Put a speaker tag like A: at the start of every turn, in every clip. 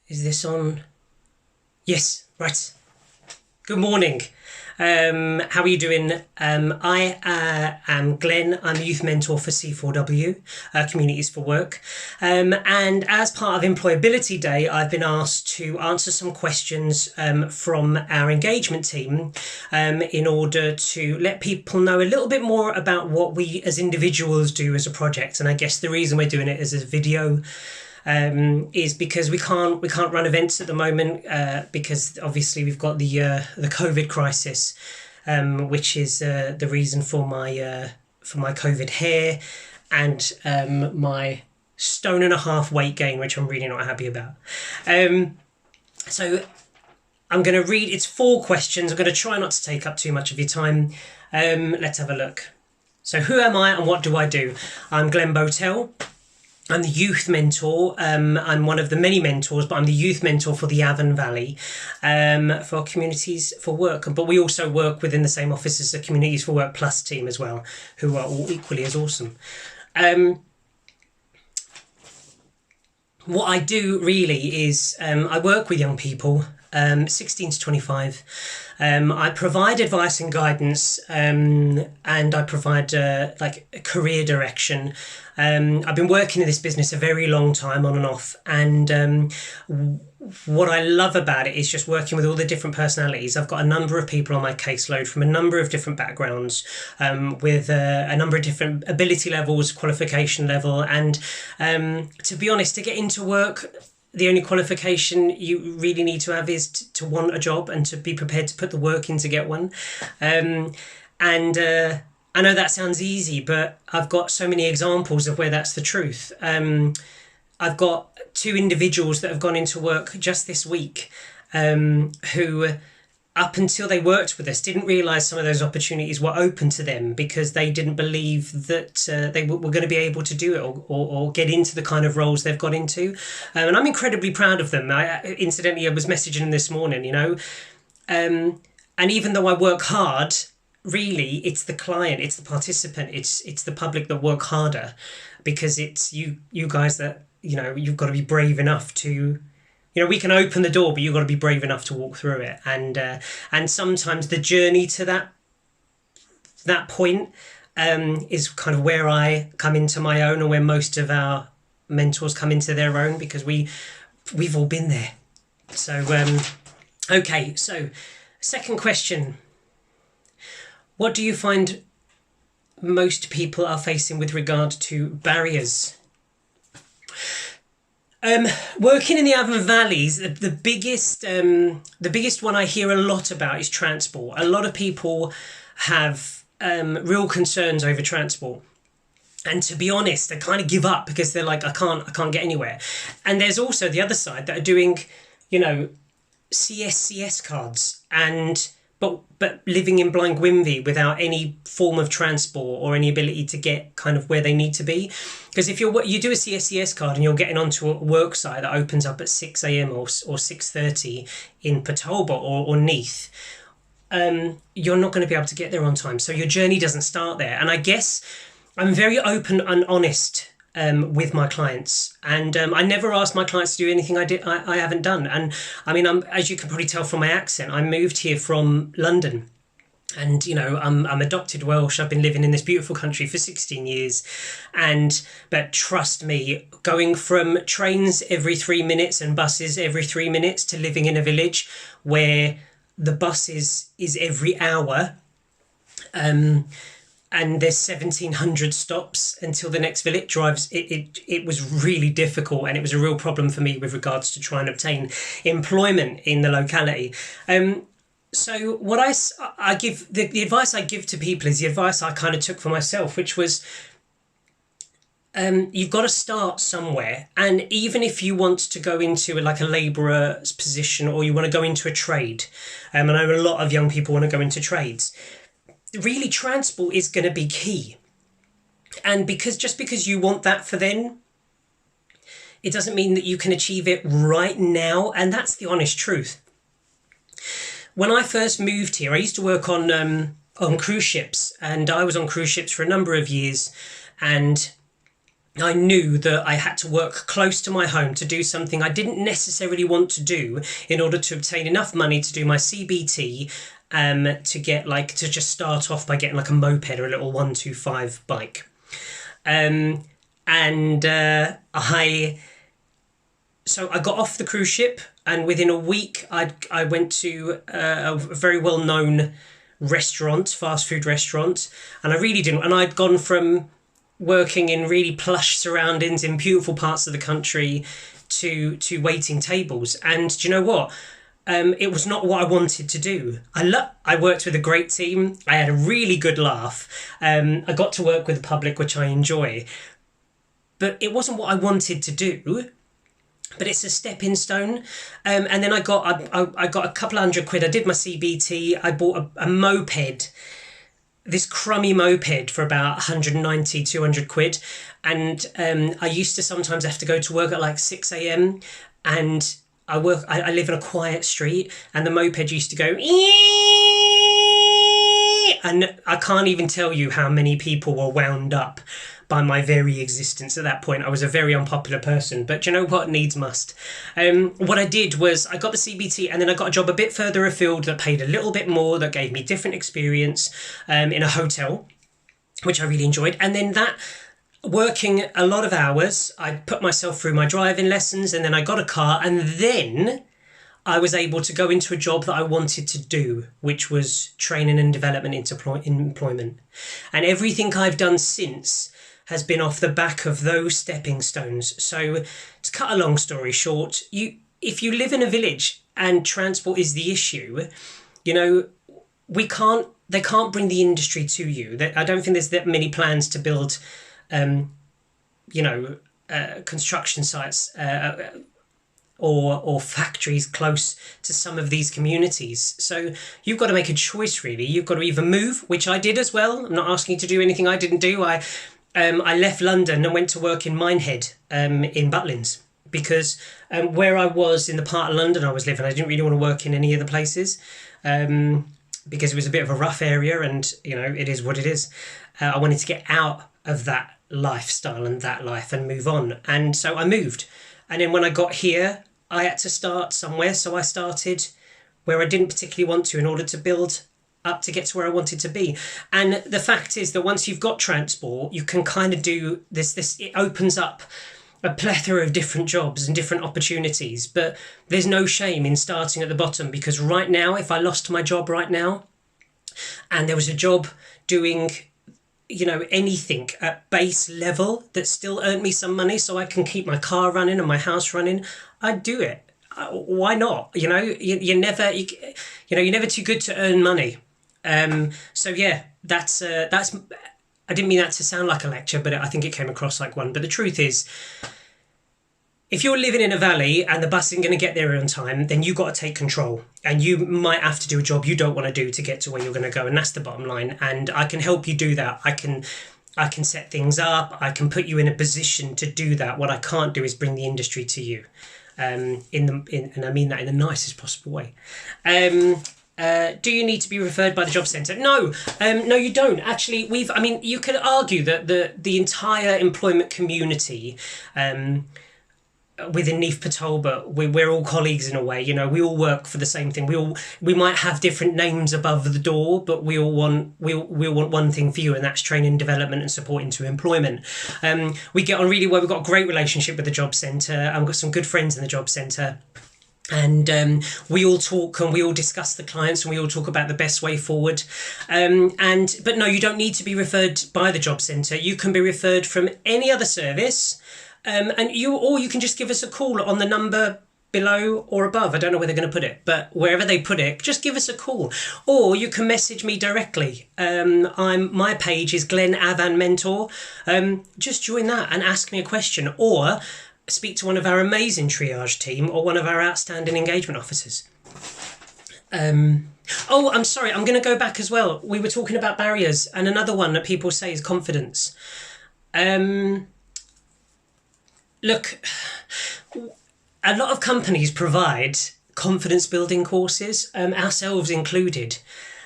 A: Is this on? Yes, right. Good morning. How are you doing? I am Glenn. I'm the youth mentor for C4W, Communities for Work. And as part of Employability Day, I've been asked to answer some questions from our engagement team in order to let people know a little bit more about what we as individuals do as a project. And I guess the reason we're doing it as a video is because we can't run events at the moment because obviously we've got the COVID crisis, which is the reason for my COVID hair and my stone and a half weight gain, which I'm really not happy about. So I'm going to read. It's 4 questions. I'm going to try not to take up too much of your time. Let's have a look. So who am I and what do I do? I'm Glenn Botel. I'm the youth mentor. I'm one of the many mentors, but I'm the youth mentor for the Avon Valley for Communities for Work. But we also work within the same office as the Communities for Work Plus team as well, who are all equally as awesome. What I do really is I work with young people, 16 to 25. I provide advice and guidance, and I provide like a career direction. I've been working in this business a very long time, on and off, and what I love about it is just working with all the different personalities. I've got a number of people on my caseload from a number of different backgrounds, with a number of different ability levels, qualification level, and to be honest, to get into work, the only qualification you really need to have is to want a job and to be prepared to put the work in to get one. I know that sounds easy, but I've got so many examples of where that's the truth. I've got 2 individuals that have gone into work just this week, who, up until they worked with us, didn't realise some of those opportunities were open to them because they didn't believe that they were going to be able to do it or get into the kind of roles they've got into. And I'm incredibly proud of them. Incidentally, I was messaging them this morning, and even though I work hard, really, it's the client, it's the participant, it's the public that work harder, because it's you guys that, you've got to be brave enough to... we can open the door, but you've got to be brave enough to walk through it. And sometimes the journey to that point is kind of where I come into my own, or where most of our mentors come into their own, because we've all been there. So, okay, so second question. What do you find most people are facing with regard to barriers? Working in the Avon Valleys, the biggest one I hear a lot about is transport. A lot of people have real concerns over transport, and to be honest, they kind of give up because they're like, I can't get anywhere. And there's also the other side that are doing, CSCS cards but living in Blaengwynfi without any form of transport or any ability to get kind of where they need to be. Because if you do a CSCS card and you're getting onto a work site that opens up at 6 a.m. or 6:30 in Port or Neath, you're not going to be able to get there on time. So your journey doesn't start there. And I guess I'm very open and honest with my clients, and I never ask my clients to do anything I haven't done. And I mean, as you can probably tell from my accent, I moved here from London, and I'm adopted Welsh. I've been living in this beautiful country for 16 years, but trust me, going from trains every 3 minutes and buses every 3 minutes to living in a village where the bus is every hour, and there's 1,700 stops until the next village drives. It was really difficult, and it was a real problem for me with regards to trying to obtain employment in the locality. So what I give, the advice I give to people is the advice I kind of took for myself, which was, you've got to start somewhere. And even if you want to go into like a labourer's position, or you want to go into a trade, I know a lot of young people want to go into trades. Really, transport is going to be key. And just because you want that for then, it doesn't mean that you can achieve it right now. And that's the honest truth. When I first moved here, I used to work on cruise ships, and I was on cruise ships for a number of years, and I knew that I had to work close to my home to do something I didn't necessarily want to do in order to obtain enough money to do my CBT, to get to just start off by getting like a moped or a little 125 bike. And so I got off the cruise ship, and within a week I went to a very well-known restaurant, fast food restaurant, and I really didn't. And I'd gone from working in really plush surroundings in beautiful parts of the country to waiting tables. And do you know what? It was not what I wanted to do. I worked with a great team. I had a really good laugh. I got to work with the public, which I enjoy. But it wasn't what I wanted to do. But it's a stepping stone. And then I got a couple £100. I did my CBT. I bought a moped, this crummy moped, for about 190, 200 quid. And I used to sometimes have to go to work at like 6 a.m. And I live in a quiet street, and the moped used to go, and I can't even tell you how many people were wound up by my very existence at that point. I was a very unpopular person, but do you know what? Needs must. What I did was I got the CBT, and then I got a job a bit further afield that paid a little bit more, that gave me different experience, in a hotel, which I really enjoyed. And then that, working a lot of hours, I put myself through my driving lessons, and then I got a car, and then I was able to go into a job that I wanted to do, which was training and development into employment. And everything I've done since has been off the back of those stepping stones. So to cut a long story short, if you live in a village and transport is the issue, they can't bring the industry to you. I don't think there's that many plans to build, construction sites, or factories close to some of these communities. So you've got to make a choice, really. You've got to either move, which I did as well. I'm not asking you to do anything I didn't do. I left London and went to work in Minehead, in Butlins, because where I was in the part of London I was living, I didn't really want to work in any other places, because it was a bit of a rough area, and it is what it is. I wanted to get out of that lifestyle and that life and move on, and so I moved. And then when I got here, I had to start somewhere, so I started where I didn't particularly want to, in order to build up to get to where I wanted to be. And the fact is that once you've got transport, you can kind of do this, it opens up a plethora of different jobs and different opportunities. But there's no shame in starting at the bottom, because right now, if I lost my job right now, and there was a job doing anything at base level that still earned me some money so I can keep my car running and my house running, I'd do it. Why not? You're never too good to earn money. So yeah, that's I didn't mean that to sound like a lecture, but I think it came across like one. But the truth is, if you're living in a valley and the bus isn't going to get there on time, then you've got to take control, and you might have to do a job you don't want to do to get to where you're going to go. And that's the bottom line. And I can help you do that. I can set things up. I can put you in a position to do that. What I can't do is bring the industry to you. And I mean that in the nicest possible way. Do you need to be referred by the job centre? No, you don't. Actually, you could argue that the entire employment community, within Neath Patolba, we're all colleagues in a way. We all work for the same thing. We might have different names above the door, but we all want one thing for you, and that's training, development, and support into employment. We get on really well. We've got a great relationship with the job centre, and we've got some good friends in the job centre. And we all talk, and we all discuss the clients, and we all talk about the best way forward. But no, you don't need to be referred by the job centre. You can be referred from any other service. Or you can just give us a call on the number below or above. I don't know where they're going to put it, but wherever they put it, just give us a call. Or you can message me directly. My page is Glenn Avan Mentor. Just join that and ask me a question, or speak to one of our amazing triage team, or one of our outstanding engagement officers. I'm sorry, I'm going to go back as well. We were talking about barriers, and another one that people say is confidence. Look, a lot of companies provide confidence building courses, ourselves included.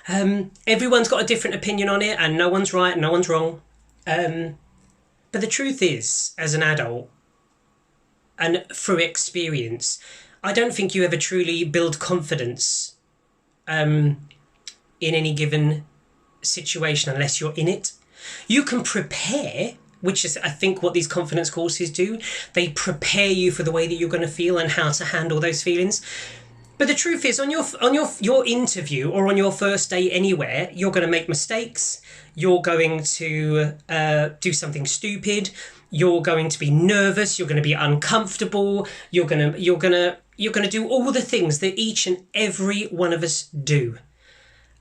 A: Everyone's got a different opinion on it, and no one's right and no one's wrong. But the truth is, as an adult and through experience, I don't think you ever truly build confidence in any given situation unless you're in it. You can prepare, which is I think what these confidence courses do. They prepare you for the way that you're going to feel and how to handle those feelings. But the truth is, on your interview or on your first day anywhere, you're going to make mistakes. You're going to do something stupid. You're going to be nervous. You're going to be uncomfortable. You're going to do all the things that each and every one of us do.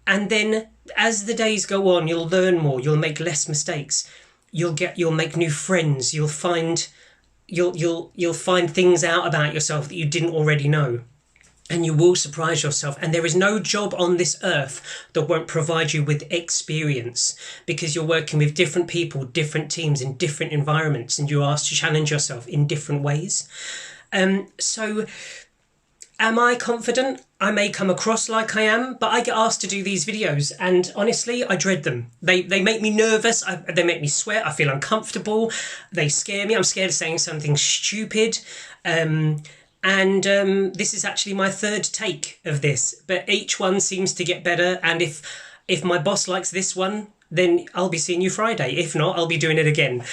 A: And then, as the days go on, you'll learn more. You'll make less mistakes. You'll make new friends. You'll find things out about yourself that you didn't already know. And you will surprise yourself. And there is no job on this earth that won't provide you with experience, because you're working with different people, different teams in different environments, and you're asked to challenge yourself in different ways. So am I confident? I may come across like I am, but I get asked to do these videos, and honestly, I dread them. They make me nervous. They make me sweat. I feel uncomfortable. They scare me. I'm scared of saying something stupid. And this is actually my third take of this, but each one seems to get better. And if my boss likes this one, then I'll be seeing you Friday. If not, I'll be doing it again.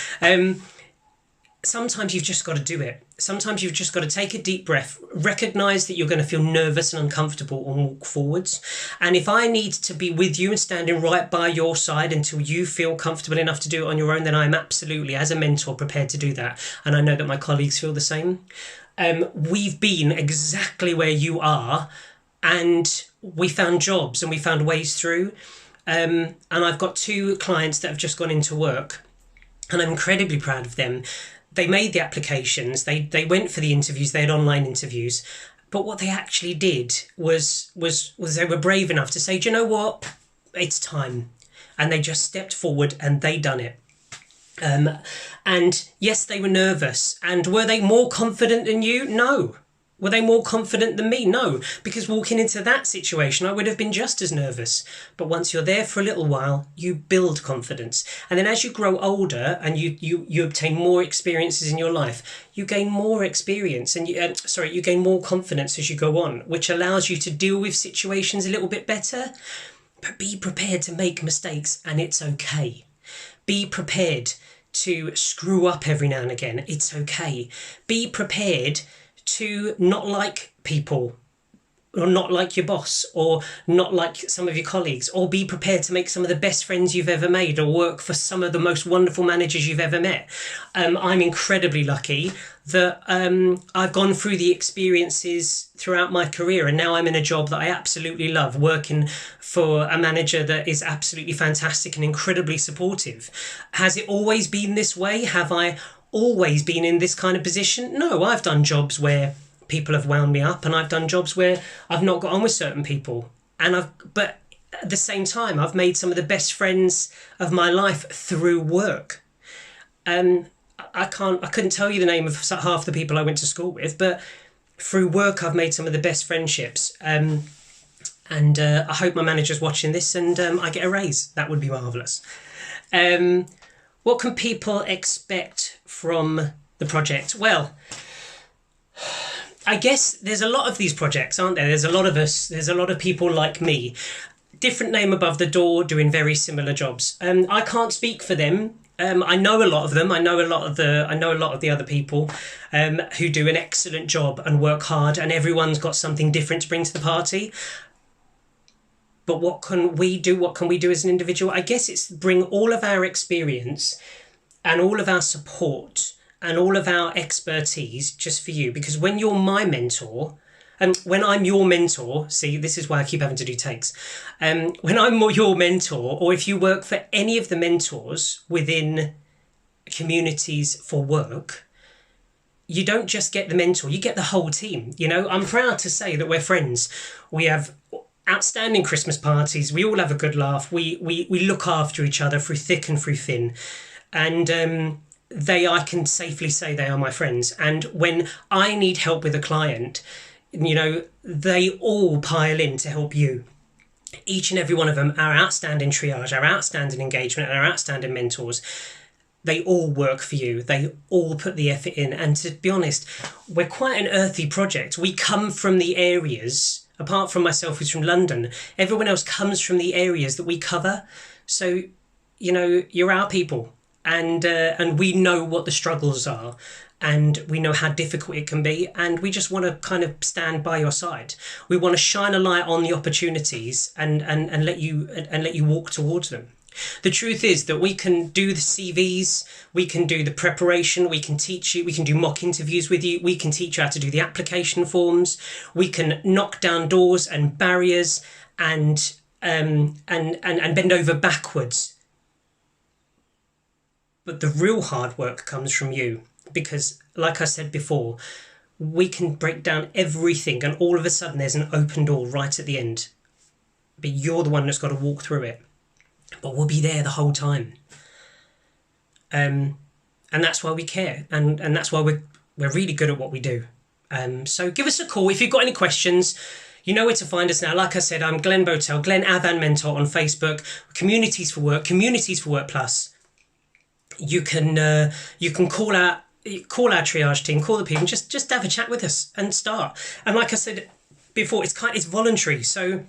A: Sometimes you've just got to do it. Sometimes you've just got to take a deep breath, recognise that you're going to feel nervous and uncomfortable and walk forwards. And if I need to be with you and standing right by your side until you feel comfortable enough to do it on your own, then I'm absolutely, as a mentor, prepared to do that. And I know that my colleagues feel the same. We've been exactly where you are, and we found jobs and we found ways through. And I've got 2 clients that have just gone into work, and I'm incredibly proud of them. They made the applications, they went for the interviews, they had online interviews, but what they actually did was they were brave enough to say, do you know what, it's time. And they just stepped forward and they done it. And yes, they were nervous. And were they more confident than you? No. Were they more confident than me? No. Because walking into that situation, I would have been just as nervous. But once you're there for a little while, you build confidence. And then as you grow older and you obtain more experiences in your life, you gain more experience and you gain more confidence as you go on, which allows you to deal with situations a little bit better. But be prepared to make mistakes, and it's okay. Be prepared to screw up every now and again. It's okay. Be prepared to not like people, or not like your boss, or not like some of your colleagues, or be prepared to make some of the best friends you've ever made, or work for some of the most wonderful managers you've ever met. I'm incredibly lucky that I've gone through the experiences throughout my career, and now I'm in a job that I absolutely love, working for a manager that is absolutely fantastic and incredibly supportive. Has it always been this way? Have I always been in this kind of position? No, I've done jobs where people have wound me up, and I've done jobs where I've not got on with certain people, but at the same time I've made some of the best friends of my life through work. I couldn't tell you the name of half the people I went to school with, but through work I've made some of the best friendships. And I hope my manager's watching this and I get a raise. That would be marvellous. What can people expect from the project? Well, I guess there's a lot of these projects, aren't there? There's a lot of us. There's a lot of people like me. Different name above the door, doing very similar jobs. I can't speak for them. I know a lot of them. I know a lot of the other people who do an excellent job and work hard, and everyone's got something different to bring to the party. But what can we do? What can we do as an individual? I guess it's bring all of our experience and all of our support and all of our expertise just for you. Because when you're my mentor, and when I'm your mentor, see, this is why I keep having to do takes. When I'm your mentor, or if you work for any of the mentors within communities for work, you don't just get the mentor, you get the whole team. You know, I'm proud to say that we're friends. We have outstanding Christmas parties. We all have a good laugh. We look after each other through thick and through thin. And I can safely say they are my friends. And when I need help with a client, you know, they all pile in to help you. Each and every one of them, our outstanding triage, our outstanding engagement, and our outstanding mentors, they all work for you. They all put the effort in. And to be honest, we're quite an earthy project. We come from the areas, apart from myself who's from London, everyone else comes from the areas that we cover. So, you know, you're our people, and we know what the struggles are, and we know how difficult it can be, and we just want to kind of stand by your side. We want to shine a light on the opportunities and let you walk towards them. The truth is that we can do the CVs, we can do the preparation, we can teach you, we can do mock interviews with you, we can teach you how to do the application forms, we can knock down doors and barriers and bend over backwards. But the real hard work comes from you, because like I said before, we can break down everything and all of a sudden there's an open door right at the end. But you're the one that's got to walk through it. But we'll be there the whole time. And that's why we care. And that's why we're really good at what we do. So give us a call. If you've got any questions, you know where to find us now. Like I said, I'm Glenn Botel, Glenn Avan Mentor on Facebook, Communities for Work, Communities for Work Plus. You can call our triage team, call the people, just have a chat with us and start. And like I said before, it's voluntary. So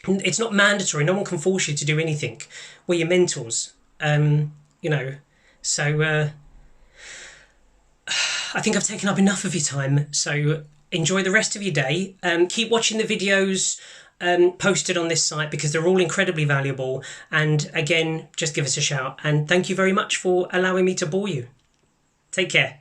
A: it's not mandatory. No one can force you to do anything. We're your mentors, you know. So I think I've taken up enough of your time. So enjoy the rest of your day. Keep watching the videos posted on this site because they're all incredibly valuable. And again, just give us a shout. And thank you very much for allowing me to bore you. Take care.